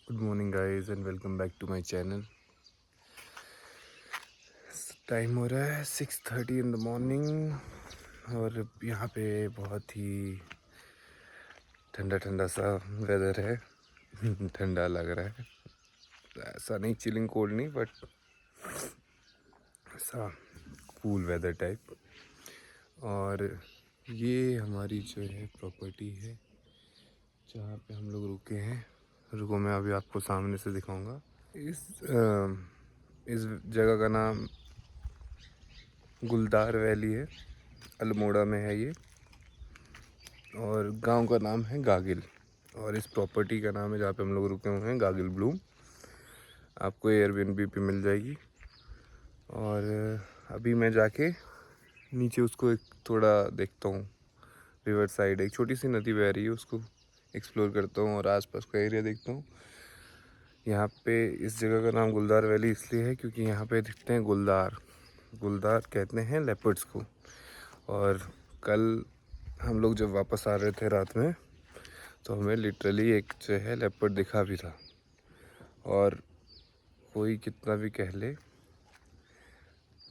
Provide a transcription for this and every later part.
Good morning guys and welcome back to my channel. Time हो रहा है 6:30 in the morning और यहाँ पे बहुत ही ठंडा ठंडा सा वेदर है। ठंडा लग रहा है, ऐसा नहीं चिलिंग कोल्ड नहीं, बट ऐसा कूल वेदर टाइप। और ये हमारी जो है प्रॉपर्टी है जहाँ पे हम लोग रुके हैं। रुको, मैं अभी आपको सामने से दिखाऊंगा। इस जगह का नाम गुलदार वैली है, अल्मोड़ा में है ये, और गांव का नाम है गागिल। और इस प्रॉपर्टी का नाम है जहाँ पे हम लोग रुके हुए हैं गागिल ब्लूम। आपको एयरबीएनबी पे मिल जाएगी। और अभी मैं जाके नीचे उसको एक थोड़ा देखता हूँ। रिवर साइड एक छोटी सी नदी बह रही है, उसको एक्सप्लोर करता हूँ और आसपास का एरिया देखता हूँ। यहाँ पे इस जगह का नाम गुलदार वैली इसलिए है क्योंकि यहाँ पे दिखते हैं गुलदार। गुलदार कहते हैं लेपर्ड्स को। और कल हम लोग जब वापस आ रहे थे रात में, तो हमें लिटरली एक जो है लेपर्ड दिखा भी था। और कोई कितना भी कह ले,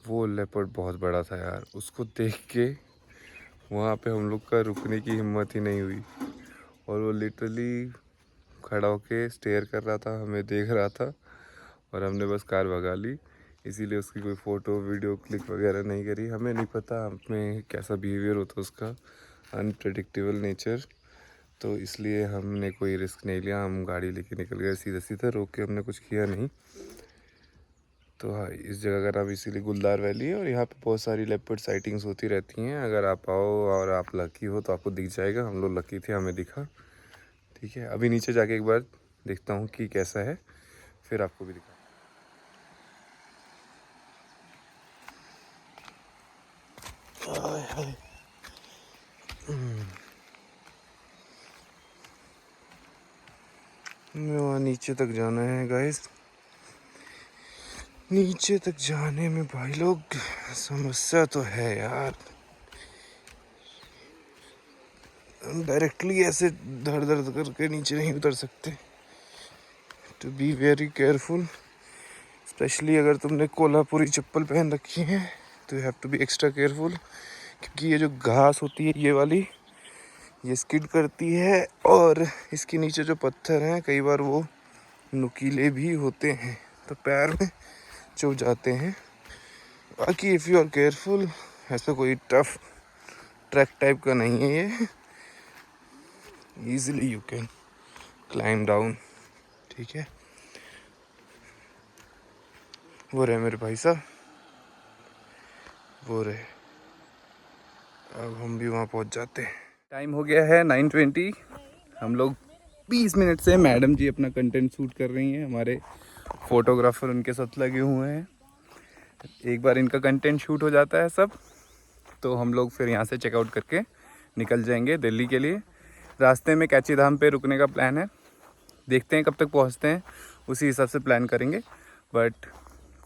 वो लेपर्ड बहुत बड़ा था यार। उसको देख के वहाँ पे हम लोग का रुकने की हिम्मत ही नहीं हुई। और वो लिटरली खड़ा होके स्टेयर कर रहा था, हमें देख रहा था, और हमने बस कार भगा ली। इसीलिए उसकी कोई फ़ोटो वीडियो क्लिक वगैरह नहीं करी। हमें नहीं पता हमें कैसा बिहेवियर होता उसका, अनप्रेडिक्टेबल नेचर। तो इसलिए हमने कोई रिस्क नहीं लिया, हम गाड़ी लेके निकल गए सीधा सीधा, रोक के हमने कुछ किया नहीं। तो हाँ, इस जगह का नाम इसीलिए गुलदार वैली है। और यहाँ पे बहुत सारी लेपर्ड साइटिंग्स होती रहती हैं। अगर आप आओ और आप लकी हो तो आपको दिख जाएगा। हम लोग लकी थे, हमें दिखा। ठीक है, अभी नीचे जाके एक बार देखता हूँ कि कैसा है, फिर आपको भी दिखा। वहाँ नीचे तक जाना है गाइस। नीचे तक जाने में भाई लोग समस्या तो है यार। हम डायरेक्टली ऐसे धड़ धड़ करके नीचे नहीं उतर सकते। To be very careful, specially अगर तुमने कोल्हापुरी चप्पल पहन रखी है तो you have to be extra careful. क्योंकि ये जो घास होती है ये वाली, ये स्किड करती है, और इसके नीचे जो पत्थर हैं कई बार वो नुकीले भी होते हैं, तो पैर में चुभ जाते हैं। बाकी इफ़ यू आर केयरफुल, ऐसा कोई टफ ट्रैक टाइप का नहीं है ये। Easily you can climb down. ठीक है, वो रहे मेरे भाई साहब, वो रहे। अब हम भी वहाँ पहुँच जाते हैं। टाइम हो गया है 9:20। हम लोग 20 मिनट से मैडम जी अपना कंटेंट शूट कर रही हैं। हमारे फोटोग्राफर उनके साथ लगे हुए हैं। एक बार इनका कंटेंट शूट हो जाता है सब, तो हम लोग फिर यहाँ से चेकआउट करके निकल जाएंगे दिल्ली के लिए। रास्ते में कैची धाम पे रुकने का प्लान है, देखते हैं कब तक पहुँचते हैं, उसी हिसाब से प्लान करेंगे। बट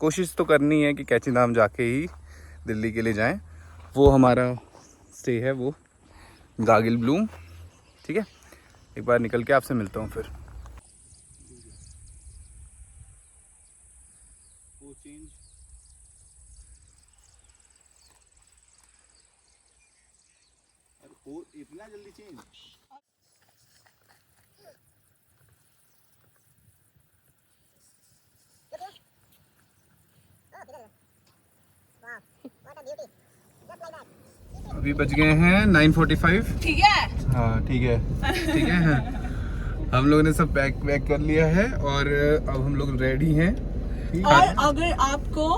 कोशिश तो करनी है कि कैची धाम जाके ही दिल्ली के लिए जाएं। वो हमारा स्टे है, वो गागिल ब्लूम। ठीक है, एक बार निकल के आपसे मिलता हूँ फिर। इतना जल्दी चेंज? अभी बज गए हैं 9:45। ठीक है, हाँ ठीक है, ठीक है। हाँ। हम लोगों ने सब पैक कर लिया है और अब हम लोग रेडी हैं। और अगर आपको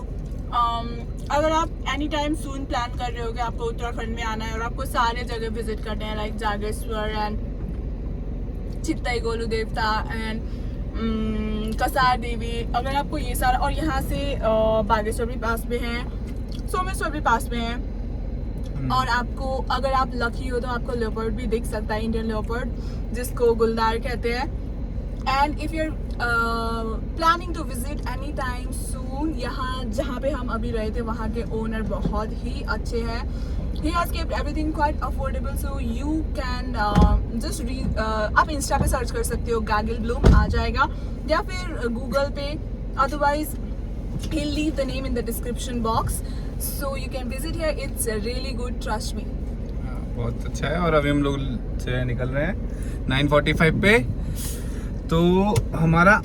अगर आप एनी टाइम सून प्लान कर रहे हो कि आपको उत्तराखंड में आना है और आपको सारे जगह विजिट करने हैं, लाइक जागेश्वर एंड चित्तई गोलू देवता एंड कसार देवी, अगर आपको ये सारा, और यहाँ से बागेश्वर भी पास में है, सोमेश्वर भी पास में है, और आपको अगर आप लकी हो तो आपको लेपर्ड भी दिख सकता है, इंडियन लेपर्ड जिसको गुलदार कहते हैं। And if you are planning to visit any time soon, यहाँ जहाँ पे हम अभी रहे थे वहाँ के ओनर बहुत ही अच्छे हैं. He has kept everything quite affordable, so you can just read. आप इंस्टा पे सर्च कर सकते हो, गागिल ब्लूम आ जाएगा, या फिर गूगल पे. Otherwise he'll leave the name in the description box, so you can visit here. It's really good, trust me. बहुत अच्छा है. और अभी हम लोग से निकल रहे हैं 9:45 पे. तो हमारा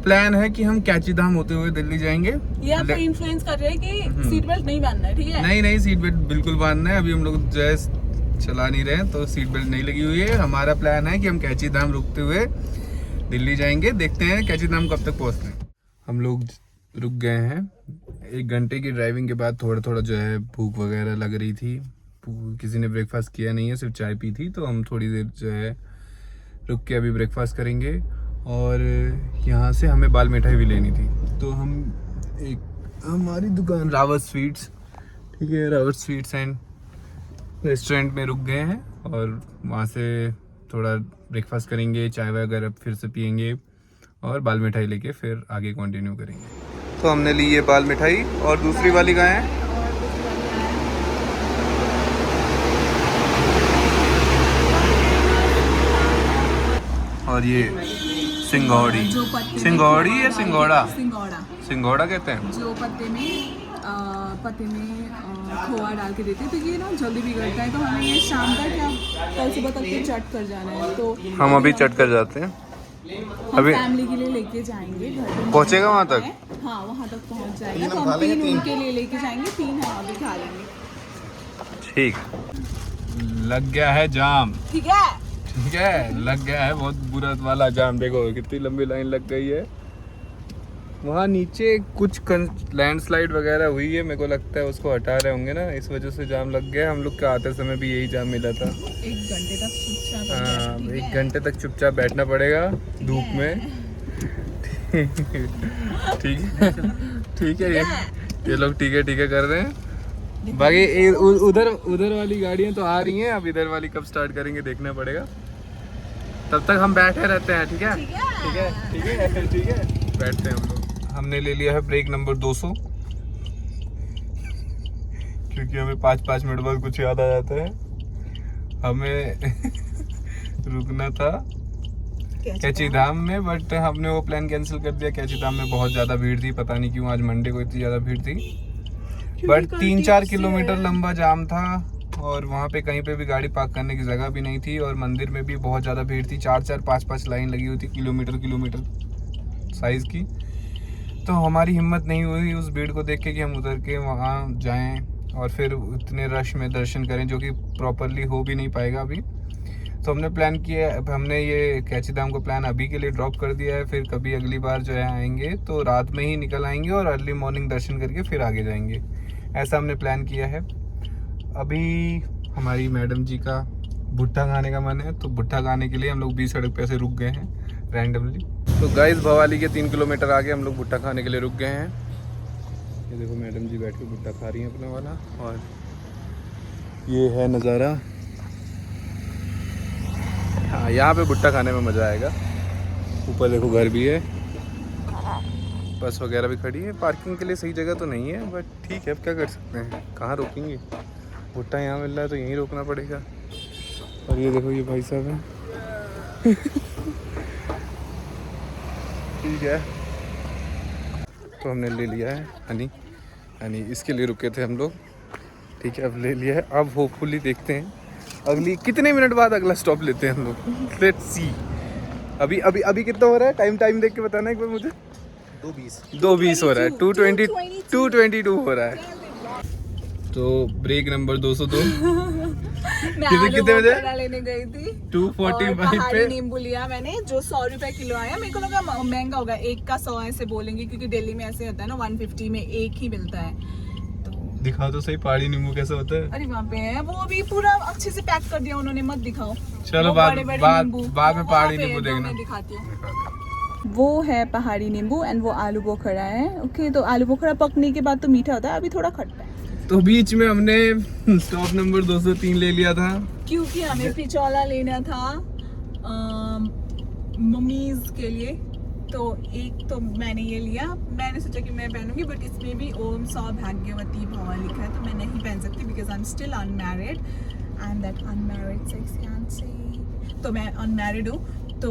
प्लान है कि हम कैची धाम होते हुए दिल्ली जाएंगे. ये आपको इन्फ्लुएंस कर रहे हैं कि सीट बेल्ट नहीं बांधना है, ठीक है? नहीं, सीट बेल्ट बिल्कुल बांधना है. अभी हम लोग जो है चला नहीं रहे हैं तो सीट बेल्ट नहीं लगी हुई है. हमारा प्लान है कि हम कैची धाम रुकते हुए दिल्ली जाएंगे. देखते हैं कैची धाम कब तक पहुँचते हैं. हम लोग रुक गए हैं. 1 घंटे की ड्राइविंग के बाद थोड़ा जो है भूख वगैरह लग रही थी. किसी ने ब्रेकफास्ट किया नहीं है, सिर्फ चाय पी थी. तो हम थोड़ी देर जो है रुक के अभी ब्रेकफास्ट करेंगे. और यहाँ से हमें बाल मिठाई भी लेनी थी, तो हम एक हमारी दुकान रावत स्वीट्स, ठीक है, रावत स्वीट्स एंड रेस्टोरेंट में रुक गए हैं. और वहाँ से थोड़ा ब्रेकफास्ट करेंगे, चाय वगैरह फिर से पियेंगे और बाल मिठाई लेके फिर आगे कंटिन्यू करेंगे. तो हमने ली ये बाल मिठाई. और दूसरी वाली कहाँ है? और ये सिंगौड़ी. सिंगौड़ी या सिंगौड़ा? सिंगौड़ा कहते हैं. जो पत्ते में खोआ डाल के देते हैं, तो ये ना जल्दी बिगड़ता है. तो हमें ये शाम तक या कल सुबह तक ये चट कर जाना है. तो हम अभी चट कर जाते हैं. अभी फैमिली के लिए लेके जाएंगे. घर पे पहुंचेगा वहाँ तक? हाँ, वहाँ तक पहुँच जाएगा. तो हम 3 उनके लिए लेके जाएंगे, 3 हम अभी खा लेंगे. ठीक. लग गया है जाम. ठीक है, लग गया है बहुत बुरा वाला जाम. देखो कितनी लंबी लाइन लग गई है. वहाँ नीचे कुछ लैंडस्लाइड वगैरह हुई है, मेरे को लगता है उसको हटा रहे होंगे ना, इस वजह से जाम लग गया. हम लोग के आते समय भी यही जाम मिला था. 1 घंटे तक चुपचाप. हाँ, 1 घंटे तक चुपचाप बैठना पड़ेगा धूप में. ठीक है. ये लोग ठीक है कर रहे हैं. बाकी उधर वाली गाड़ियाँ तो आ रही हैं. अब इधर वाली कब स्टार्ट करेंगे देखना पड़ेगा. तब तक हम बैठे रहते हैं. ठीक है. बैठते हैं हम लोग. हमने ले लिया है ब्रेक नंबर 200, क्योंकि हमें 5-5 मिनट बाद कुछ याद आ जाता है. हमें रुकना था कैची धाम में, बट हमने वो प्लान कैंसिल कर दिया. कैची धाम में बहुत ज़्यादा भीड़ थी. पता नहीं क्यों आज मंडे को इतनी ज़्यादा भीड़ थी. बट 3-4 किलोमीटर लंबा जाम था. और वहाँ पे कहीं पे भी गाड़ी पार्क करने की जगह भी नहीं थी. और मंदिर में भी बहुत ज़्यादा भीड़ थी. 4-5 लाइन लगी हुई थी, किलोमीटर साइज़ की. तो हमारी हिम्मत नहीं हुई उस भीड़ को देख के कि हम उतर के वहाँ जाएं और फिर इतने रश में दर्शन करें, जो कि प्रॉपरली हो भी नहीं पाएगा अभी. तो हमने प्लान किया, हमने ये कैची धाम को प्लान अभी के लिए ड्रॉप कर दिया है. फिर कभी अगली बार जो है आएंगे तो रात में ही निकल आएंगे और अर्ली मॉर्निंग दर्शन करके फिर आगे जाएंगे. ऐसा हमने प्लान किया है. अभी हमारी मैडम जी का भुट्टा खाने का मन है, तो भुट्टा खाने के लिए हम लोग 20 सड़क पे ऐसे रुक गए हैं रैंडमली. तो गाइस, भवाली के 3 किलोमीटर आगे हम लोग भुट्टा खाने के लिए रुक गए हैं. ये देखो मैडम जी बैठ के भुट्टा खा रही हैं अपने वाला. और ये है नज़ारा. हाँ, यहाँ पे भुट्टा खाने में मज़ा आएगा. ऊपर देखो घर भी है, बस वगैरह भी खड़ी है. पार्किंग के लिए सही जगह तो नहीं है, बट ठीक है, अब क्या कर सकते हैं, कहाँ रोकेंगे. भुट्टा यहाँ मिल रहा है तो यहीं रोकना पड़ेगा. और ये देखो ये भाई साहब हैं. ठीक है. तो हमने ले लिया है हनी, इसके लिए रुके थे हम लोग. ठीक है, अब ले लिया है. अब होपफुली देखते हैं अगली कितने मिनट बाद अगला स्टॉप लेते हैं हम लोग. Let's see. अभी कितना हो रहा है? टाइम देख के बताना एक बार मुझे. 2:20 हो रहा है. 2:22 हो रहा है. तो ब्रेक नंबर 202. कितने बजे लेने गई थी? 2:45 पे नींबू लिया मैंने, जो 100 रुपए किलो आया. मेरे को लगा महंगा होगा, एक का 100 ऐसे बोलेंगे, क्योंकि दिल्ली में ऐसे होता है ना, 150 में एक ही मिलता है. तो दिखाओ तो सही पहाड़ी नींबू कैसा होता है. अरे वहाँ पे है, वो अभी पूरा अच्छे से पैक कर दिया उन्होंने, मत दिखाओ. चलो बाद में पहाड़ी नींबू देखना. दिखाती हूँ. वो है पहाड़ी नींबू एंड वो आलू बोखरा है. ओके, तो आलू बोखरा पकने के बाद तो मीठा होता है, अभी थोड़ा खट्टा है. तो बीच में हमने स्टॉप नंबर 203 ले लिया था, क्योंकि हमें पिचौला लेना था. मम्मीज के लिए। तो एक तो मैंने ये लिया, मैंने सोचा कि मैं पहनूंगी, बट इसमें भी ओम सौभाग्यवती भव लिखा है, तो मैं नहीं पहन सकती because I am still unmarried and that unmarried sexy aunty. तो मैं अनमैरिड हूँ, तो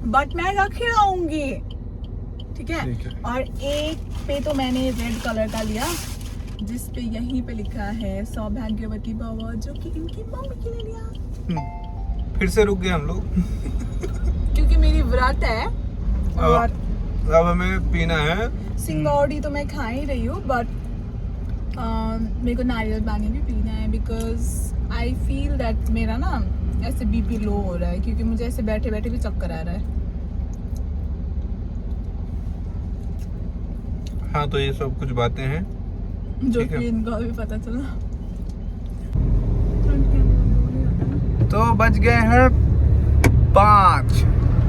बट मैं रख लाऊंगी, ठीक है। ठीक है। और एक पे तो मैंने रेड कलर का लिया जिस पे यहीं पे लिखा है सौभाग्यवती भव, जो कि इनकी मम्मी के लिए लिया फिर से रुक गए हम लोग क्योंकि मेरी व्रत है। और अब हमें पीना है सिंगौड़ी तो मैं खा ही रही हूँ, बट मेरे को नारियल पानी भी पीना है बिकॉज आई फील दैट मेरा ना ऐसे बीपी लो हो रहा है, क्योंकि मुझे ऐसे बैठे बैठे भी चक्कर आ रहा है। हाँ, तो ये सब कुछ बातें हैं जो ठीक है। कि इनको अभी पता चला। तो बज गए हैं 5।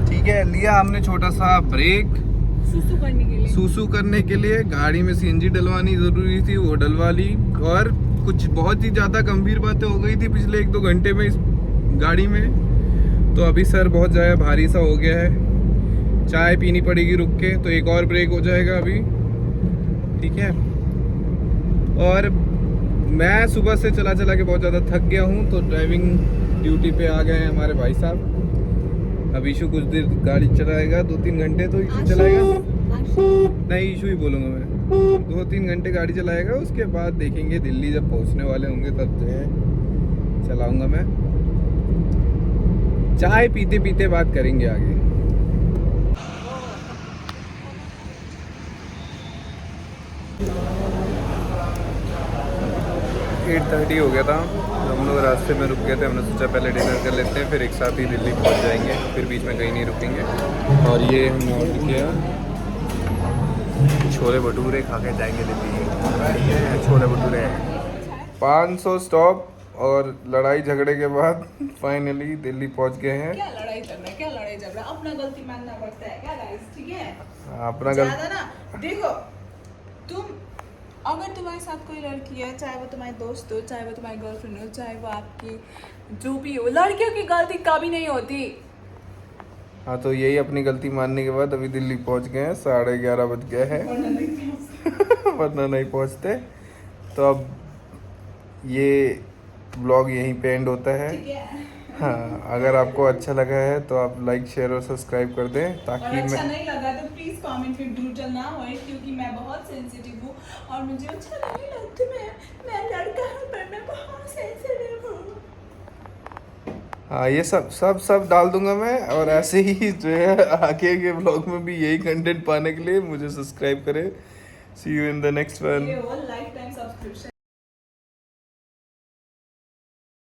ठीक है, लिया हमने छोटा सा ब्रेक सुसु करने के लिए। सूसू करने के लिए। गाड़ी में सीएनजी डलवानी जरूरी थी, वो डलवा ली। और कुछ बहुत ही ज़्यादा गंभीर बातें हो गई थी पिछले 1-2 घंटे में इस गाड़ी में, तो अभी सर बहुत ज़्यादा भारी सा हो गया है। चाय पीनी पड़ेगी रुक के, तो एक और ब्रेक हो जाएगा अभी, ठीक है। और मैं सुबह से चला चला के बहुत ज़्यादा थक गया हूँ, तो ड्राइविंग ड्यूटी पे आ गए हैं हमारे भाई साहब। अब ईशू कुछ देर गाड़ी चलाएगा, 2-3 घंटे तो ईशू चलाएगा। नहीं, ईशू ही बोलूँगा मैं। 2-3 घंटे गाड़ी चलाएगा, उसके बाद देखेंगे दिल्ली जब पहुँचने वाले होंगे तब जो है चलाऊँगा मैं। चाय पीते पीते बात करेंगे आगे। 8:30 हो गया था, हम लोग रास्ते में रुक गए थे। हमने सोचा पहले डिनर कर लेते हैं, फिर एक साथ ही दिल्ली पहुंच जाएंगे, फिर बीच में कहीं नहीं रुकेंगे। और ये हमने ऑर्डर किया छोले भटूरे, खा के जाएंगे दिल्ली। ठीक है, छोले भटूरे 500 स्टॉप और लड़ाई झगड़े के बाद फाइनली दिल्ली पहुंच गए हैं। क्या लड़ाई झगड़ा, क्या लड़ाई झगड़ा, अपना गलती मानना पड़ता है क्या गाइस, ठीक है। अपना ज्यादा ना देखो, तुम अगर तुम्हारे साथ कोई लड़की है, चाहे वो तुम्हारी दोस्त हो, चाहे वो तुम्हारी गर्लफ्रेंड हो, चाहे वो आपकी जो भी हो, लड़कियों की गलती कभी नहीं होती। हाँ, तो यही अपनी गलती मानने के बाद अभी दिल्ली पहुंच गए हैं। 11:30 बज गए हैं वरना नहीं पहुंचते। तो अब ये ब्लॉग यहीं पे एंड होता है। ठीक है। हाँ, अगर आपको अच्छा लगा है तो आप लाइक, शेयर और सब्सक्राइब कर दें, और ताकि अच्छा मैं नहीं लगा तो प्लीज कमेंट में ब्रूटल ना होए, क्योंकि मैं बहुत सेंसिटिव हूँ और मुझे अच्छा नहीं लगता। मैं लड़का हूँ पर मैं बहुत सेंसिटिव हूँ। हाँ, ये सब डाल दूंगा मैं। और ऐसे ही जो है आगे के ब्लॉग में भी यही कंटेंट पाने के लिए मुझे सब्सक्राइब करें। See you in the next one. ये वो लाइफ टाइम सब्सक्रिप्शन